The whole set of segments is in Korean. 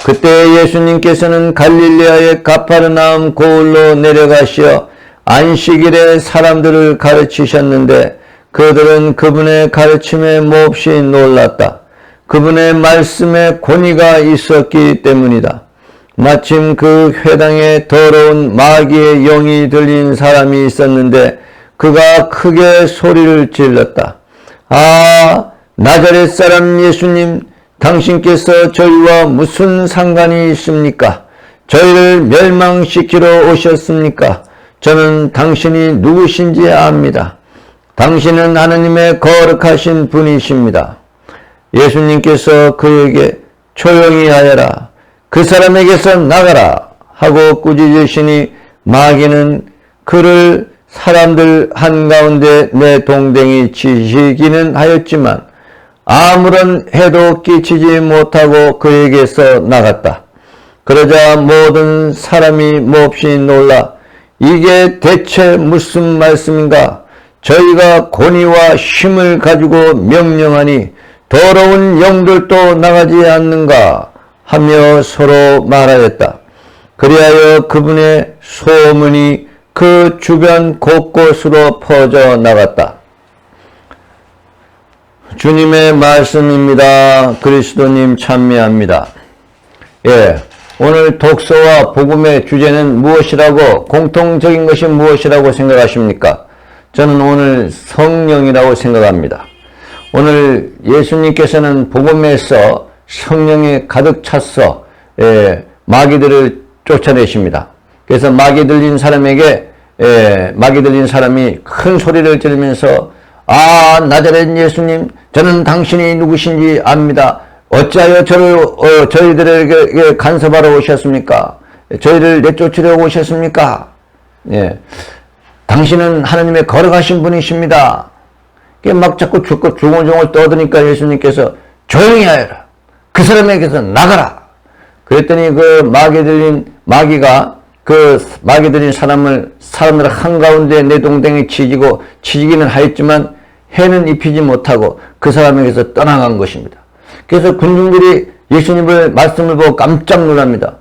그때 예수님께서는 갈릴레아의 가파르나움 고을로 내려가시어 안식일에 사람들을 가르치셨는데 그들은 그분의 가르침에 몹시 놀랐다. 그분의 말씀에 권위가 있었기 때문이다. 마침 그 회당에 더러운 마귀의 영이 들린 사람이 있었는데 그가 크게 소리를 질렀다. 아, 나자렛 사람 예수님, 당신께서 저희와 무슨 상관이 있습니까? 저희를 멸망시키러 오셨습니까? 저는 당신이 누구신지 압니다. 당신은 하느님의 거룩하신 분이십니다. 예수님께서 그에게 조용히 하여라, 그 사람에게서 나가라 하고 꾸짖으시니 마귀는 그를 사람들 한가운데 내동댕이 치시기는 하였지만 아무런 해도 끼치지 못하고 그에게서 나갔다. 그러자 모든 사람이 몹시 놀라 이게 대체 무슨 말씀인가? 저희가 권위와 힘을 가지고 명령하니 더러운 영들도 나가지 않는가? 하며 서로 말하였다. 그리하여 그분의 소문이 그 주변 곳곳으로 퍼져 나갔다. 주님의 말씀입니다. 그리스도님 찬미합니다. 오늘 독서와 복음의 주제는 무엇이라고, 공통적인 것이 무엇이라고 생각하십니까? 저는 오늘 성령이라고 생각합니다. 오늘 예수님께서는 복음에서 성령이 가득 차서 마귀들을 쫓아내십니다. 그래서 마귀 들린 사람이 큰 소리를 지르면서 아, 나자렛 예수님, 저는 당신이 누구신지 압니다. 어찌하여 저희들에게 간섭하러 오셨습니까? 저희를 내쫓으려고 오셨습니까? 당신은 하나님의 거룩하신 분이십니다. 막 자꾸 중얼중얼 떠드니까 예수님께서 조용히 하여라, 그 사람에게서 나가라. 그랬더니 마귀가 마귀 들린 사람들 한가운데 내동댕이 치지기는 하였지만 해는 입히지 못하고 그 사람에게서 떠나간 것입니다. 그래서 군중들이 예수님의 말씀을 보고 깜짝 놀랍니다.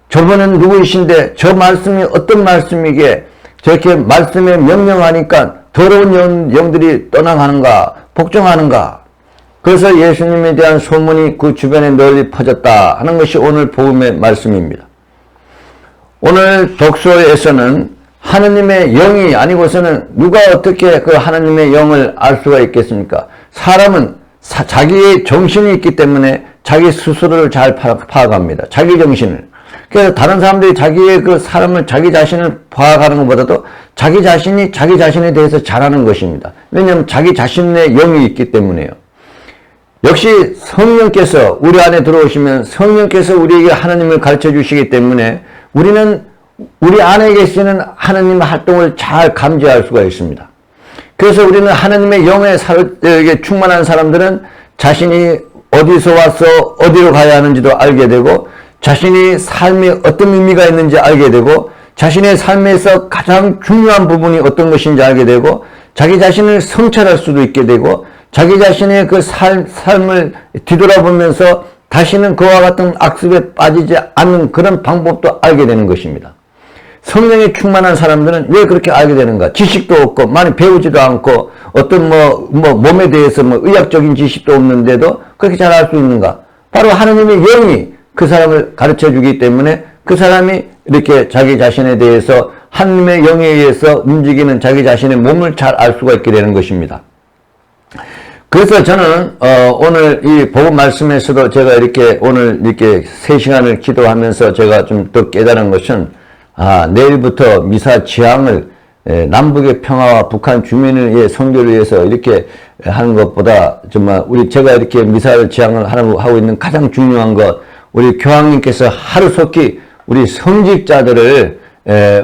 저분은 누구이신데 저 말씀이 어떤 말씀이기에 저렇게 말씀에 명령하니까 더러운 영들이 떠나가는가, 복종하는가. 그래서 예수님에 대한 소문이 그 주변에 널리 퍼졌다 하는 것이 오늘 복음의 말씀입니다. 오늘 독서에서는 하느님의 영이 아니고서는 누가 어떻게 그 하느님의 영을 알 수가 있겠습니까? 사람은 자기의 정신이 있기 때문에 자기 스스로를 잘 파악합니다. 자기 정신을. 그래서 다른 사람들이 자기의 자기 자신을 파악하는 것보다도 자기 자신이 자기 자신에 대해서 잘 아는 것입니다. 왜냐하면 자기 자신의 영이 있기 때문에요. 역시 성령께서 우리 안에 들어오시면 성령께서 우리에게 하나님을 가르쳐 주시기 때문에 우리는 우리 안에 계시는 하나님의 활동을 잘 감지할 수가 있습니다. 그래서 우리는 하나님의 영에 충만한 사람들은 자신이 어디서 와서 어디로 가야 하는지도 알게 되고 자신이 삶에 어떤 의미가 있는지 알게 되고 자신의 삶에서 가장 중요한 부분이 어떤 것인지 알게 되고 자기 자신을 성찰할 수도 있게 되고 자기 자신의 그 삶을 뒤돌아보면서 다시는 그와 같은 악습에 빠지지 않는 그런 방법도 알게 되는 것입니다. 성령에 충만한 사람들은 왜 그렇게 알게 되는가? 지식도 없고 많이 배우지도 않고 어떤 몸에 대해서 의학적인 지식도 없는데도 그렇게 잘 알 수 있는가? 바로 하나님의 영이 그 사람을 가르쳐 주기 때문에 그 사람이 이렇게 자기 자신에 대해서 하나님의 영에 의해서 움직이는 자기 자신의 몸을 잘 알 수가 있게 되는 것입니다. 그래서 저는 오늘 이 복음 말씀에서도 제가 오늘 이렇게 3시간을 기도하면서 제가 좀 더 깨달은 것은 내일부터 미사 지향을 남북의 평화와 북한 주민을 위해 선교를 위해서 이렇게 하는 것보다 정말 제가 이렇게 미사를 지향을 하고 있는 가장 중요한 것, 우리 교황님께서 하루속히 우리 성직자들을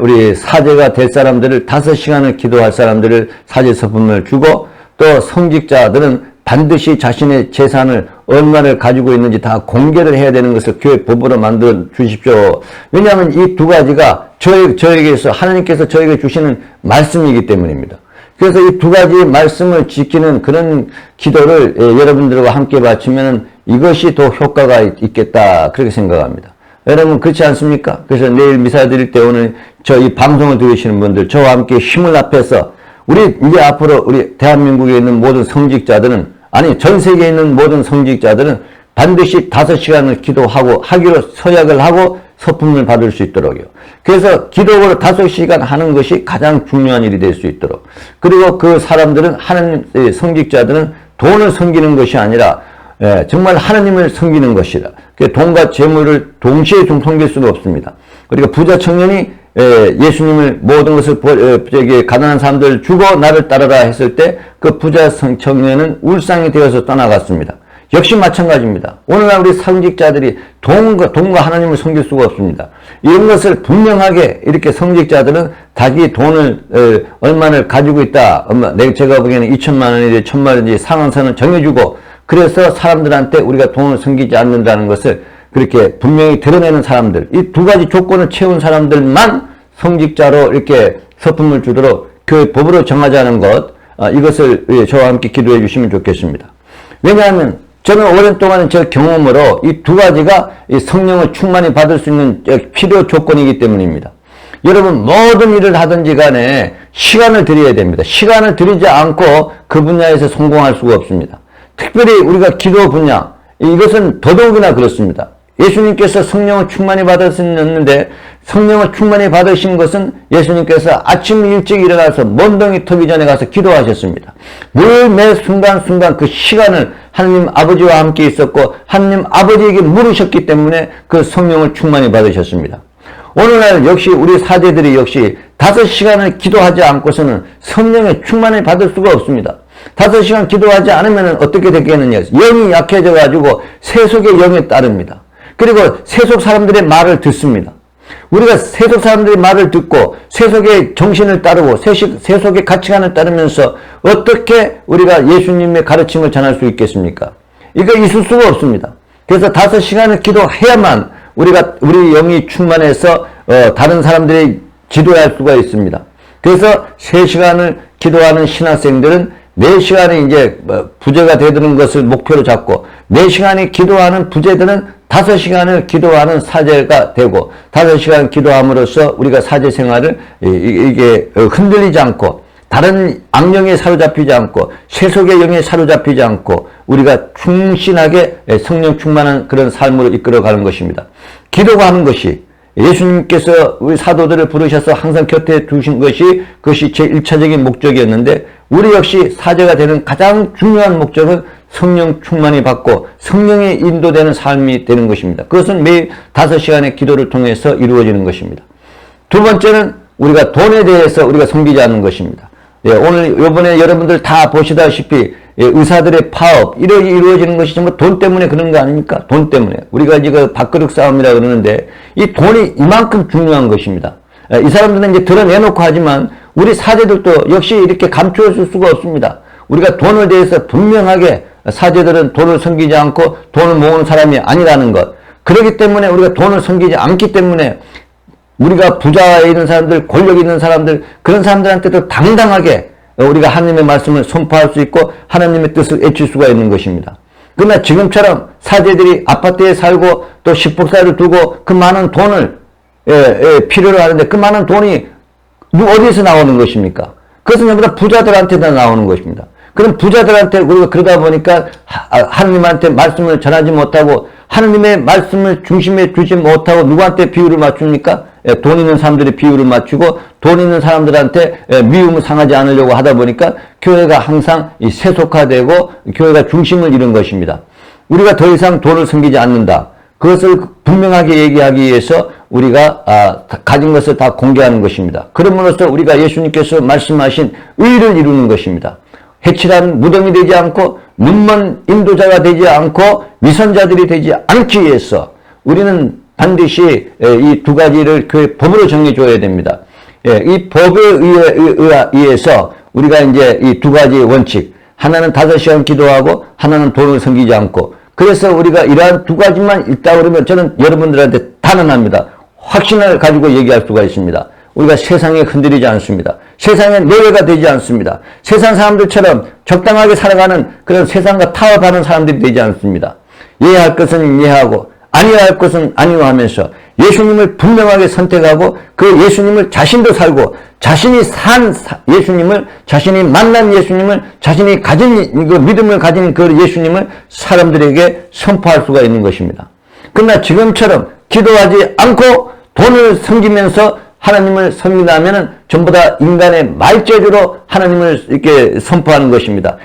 우리 사제가 될 사람들을 5시간을 기도할 사람들을 사제 서품을 주고 또 성직자들은 반드시 자신의 재산을 얼마를 가지고 있는지 다 공개를 해야 되는 것을 교회 법으로 만들어 주십시오. 왜냐하면 이 두 가지가 저에게서 하나님께서 저에게 주시는 말씀이기 때문입니다. 그래서 이 두 가지 말씀을 지키는 그런 기도를 여러분들과 함께 바치면 이것이 더 효과가 있겠다 그렇게 생각합니다. 여러분 그렇지 않습니까? 그래서 내일 미사 드릴 때 오늘 이 방송을 들으시는 분들 저와 함께 힘을 합해서 우리 이제 앞으로 우리 대한민국에 있는 모든 성직자들은 아니 전 세계에 있는 모든 성직자들은 반드시 5시간을 기도하고 하기로 서약을 하고 서품을 받을 수 있도록요. 그래서 기도를 5시간 하는 것이 가장 중요한 일이 될 수 있도록. 그리고 그 사람들은 하나님 성직자들은 돈을 섬기는 것이 아니라 정말 하나님을 섬기는 것이라. 돈과 재물을 동시에 좀 섬길 수가 없습니다. 그러니까 부자 청년이 예수님을 모든 것을 가난한 사람들 주고 나를 따르라 했을 때 그 부자 청년은 울상이 되어서 떠나갔습니다. 역시 마찬가지입니다. 오늘날 우리 성직자들이 돈과 하나님을 섬길 수가 없습니다. 이런 것을 분명하게 이렇게 성직자들은 자기 돈을 얼마를 가지고 있다. 제가 보기에는 2천만 원이지 1,000만 원이지 상한선을 정해주고 그래서 사람들한테 우리가 돈을 섬기지 않는다는 것을 그렇게 분명히 드러내는 사람들, 이 두 가지 조건을 채운 사람들만 성직자로 이렇게 서품을 주도록 교회 법으로 정하자는 것, 이것을 저와 함께 기도해 주시면 좋겠습니다. 왜냐하면 저는 오랜 동안 저 경험으로 이 두 가지가 이 성령을 충만히 받을 수 있는 필요 조건이기 때문입니다. 여러분 모든 일을 하든지 간에 시간을 들여야 됩니다. 시간을 들이지 않고 그 분야에서 성공할 수가 없습니다. 특별히 우리가 기도 분야, 이것은 더더욱이나 그렇습니다. 예수님께서 성령을 충만히 받으셨는데 성령을 충만히 받으신 것은 예수님께서 아침 일찍 일어나서 먼덩이 터기 전에 가서 기도하셨습니다. 늘 매 순간순간 그 시간을 하나님 아버지와 함께 있었고 하나님 아버지에게 물으셨기 때문에 그 성령을 충만히 받으셨습니다. 오늘날 역시 우리 사제들이 역시 5시간을 기도하지 않고서는 성령의 충만을 받을 수가 없습니다. 5시간 기도하지 않으면 어떻게 되겠느냐. 영이 약해져가지고 세속의 영에 따릅니다. 그리고 세속 사람들의 말을 듣습니다. 우리가 세속 사람들의 말을 듣고 세속의 정신을 따르고 세속의 가치관을 따르면서 어떻게 우리가 예수님의 가르침을 전할 수 있겠습니까? 이거 있을 수가 없습니다. 그래서 5시간을 기도해야만 우리 영이 충만해서 다른 사람들이 지도할 수가 있습니다. 그래서 3시간을 기도하는 신학생들은 4시간이 이제 부재가 되는 것을 목표로 잡고 4시간이 기도하는 부재들은 5시간을 기도하는 사제가 되고 5시간 기도함으로써 우리가 사제 생활을 이게 흔들리지 않고 다른 악령에 사로잡히지 않고 세속의 영에 사로잡히지 않고 우리가 충신하게 성령 충만한 그런 삶으로 이끌어가는 것입니다. 기도가 하는 것이 예수님께서 우리 사도들을 부르셔서 항상 곁에 두신 것이 그것이 제1차적인 목적이었는데 우리 역시 사제가 되는 가장 중요한 목적은 성령 충만히 받고 성령에 인도되는 삶이 되는 것입니다. 그것은 매일 5시간의 기도를 통해서 이루어지는 것입니다. 두 번째는 우리가 돈에 대해서 우리가 섬기지 않는 것입니다. 오늘 이번에 여러분들 다 보시다시피 의사들의 파업 이루어지는 것이 전부 돈 때문에 그런 거 아닙니까? 돈 때문에. 우리가 이제 밥그릇 싸움이라 그러는데 이 돈이 이만큼 중요한 것입니다. 이 사람들은 이제 드러내놓고 하지만 우리 사제들도 역시 이렇게 감추어 줄 수가 없습니다. 우리가 돈에 대해서 분명하게 사제들은 돈을 섬기지 않고 돈을 모으는 사람이 아니라는 것. 그렇기 때문에 우리가 돈을 섬기지 않기 때문에 우리가 부자에 있는 사람들, 권력 있는 사람들, 그런 사람들한테도 당당하게 우리가 하나님의 말씀을 선포할 수 있고 하나님의 뜻을 애칠 수가 있는 것입니다. 그러나 지금처럼 사제들이 아파트에 살고 또 식복사를 두고 그 많은 돈을 필요로 하는데 그 많은 돈이 어디서 나오는 것입니까? 그것은 전부 다 부자들한테다 나오는 것입니다. 그럼 부자들한테 우리가 그러다 보니까 하나님한테 말씀을 전하지 못하고 하나님의 말씀을 중심에 두지 못하고 누구한테 비율을 맞춥니까? 돈 있는 사람들이 비율을 맞추고 돈 있는 사람들한테 미움을 상하지 않으려고 하다 보니까 교회가 항상 세속화되고 교회가 중심을 잃은 것입니다. 우리가 더 이상 돈을 섬기지 않는다. 그것을 분명하게 얘기하기 위해서 우리가 가진 것을 다 공개하는 것입니다. 그럼으로써 우리가 예수님께서 말씀하신 의를 이루는 것입니다. 해칠한 무덤이 되지 않고 눈먼 인도자가 되지 않고 위선자들이 되지 않기 위해서 우리는 반드시 이 두 가지를 교회 법으로 정해줘야 됩니다. 이 법에 의해서 우리가 이제 이 두 가지 원칙, 하나는 5시간 기도하고 하나는 돈을 섬기지 않고 그래서 우리가 이러한 두 가지만 읽다 그러면 저는 여러분들한테 단언합니다. 확신을 가지고 얘기할 수가 있습니다. 우리가 세상에 흔들리지 않습니다. 세상에 노예가 되지 않습니다. 세상 사람들처럼 적당하게 살아가는 그런 세상과 타협하는 사람들이 되지 않습니다. 이해할 것은 이해하고 아니할 것은 아니오 하면서 예수님을 분명하게 선택하고 그 예수님을 자신도 살고 자신이 산 예수님을, 자신이 만난 예수님을, 자신이 가진 그 믿음을 가진 그 예수님을 사람들에게 선포할 수가 있는 것입니다. 그러나 지금처럼 기도하지 않고 돈을 섬기면서 하나님을 섬긴다면은 전부 다 인간의 말재주로 하나님을 이렇게 선포하는 것입니다.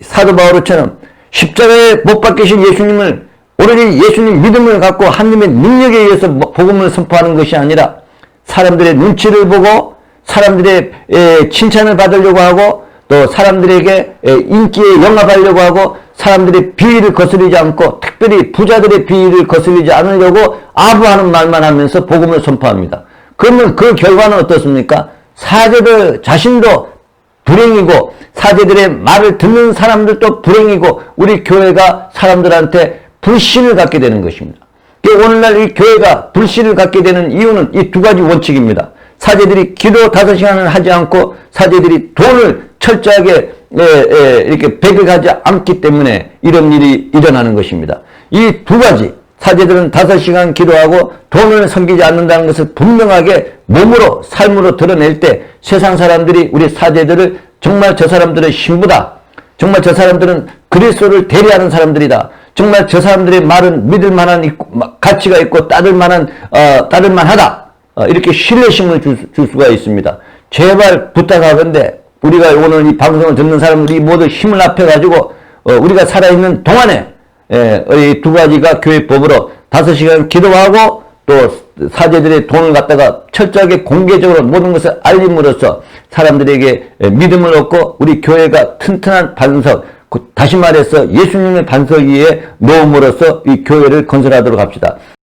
사도 바울처럼 십자가에 못 박히신 예수님을 오로지 예수님 믿음을 갖고 하나님의 능력에 의해서 복음을 선포하는 것이 아니라 사람들의 눈치를 보고 사람들의 칭찬을 받으려고 하고 또 사람들에게 인기에 영합하려고 하고 사람들의 비위를 거스르지 않고 특별히 부자들의 비위를 거스르지 않으려고 아부하는 말만 하면서 복음을 선포합니다. 그러면 그 결과는 어떻습니까? 사제들 자신도 불행이고 사제들의 말을 듣는 사람들도 불행이고 우리 교회가 사람들한테 불신을 갖게 되는 것입니다. 오늘날 이 교회가 불신을 갖게 되는 이유는 이 두 가지 원칙입니다. 사제들이 기도 5시간을 하지 않고 사제들이 돈을 철저하게 이렇게 배격하지 않기 때문에 이런 일이 일어나는 것입니다. 이 두 가지, 사제들은 5시간 기도하고 돈을 섬기지 않는다는 것을 분명하게 몸으로 삶으로 드러낼 때 세상 사람들이 우리 사제들을 정말 저 사람들의 신부다, 정말 저 사람들은 그리스도를 대리하는 사람들이다, 정말 저 사람들의 말은 믿을 만한 가치가 있고 따를 만하다, 이렇게 신뢰심을 줄 수가 있습니다. 제발 부탁하건대 우리가 오늘 이 방송을 듣는 사람들이 모두 힘을 합해가지고 우리가 살아있는 동안에 이 두 가지가 교회법으로 5시간 기도하고 또 사제들의 돈을 갖다가 철저하게 공개적으로 모든 것을 알림으로써 사람들에게 믿음을 얻고 우리 교회가 튼튼한 반석, 다시 말해서 예수님의 반석 위에 놓음으로써 이 교회를 건설하도록 합시다.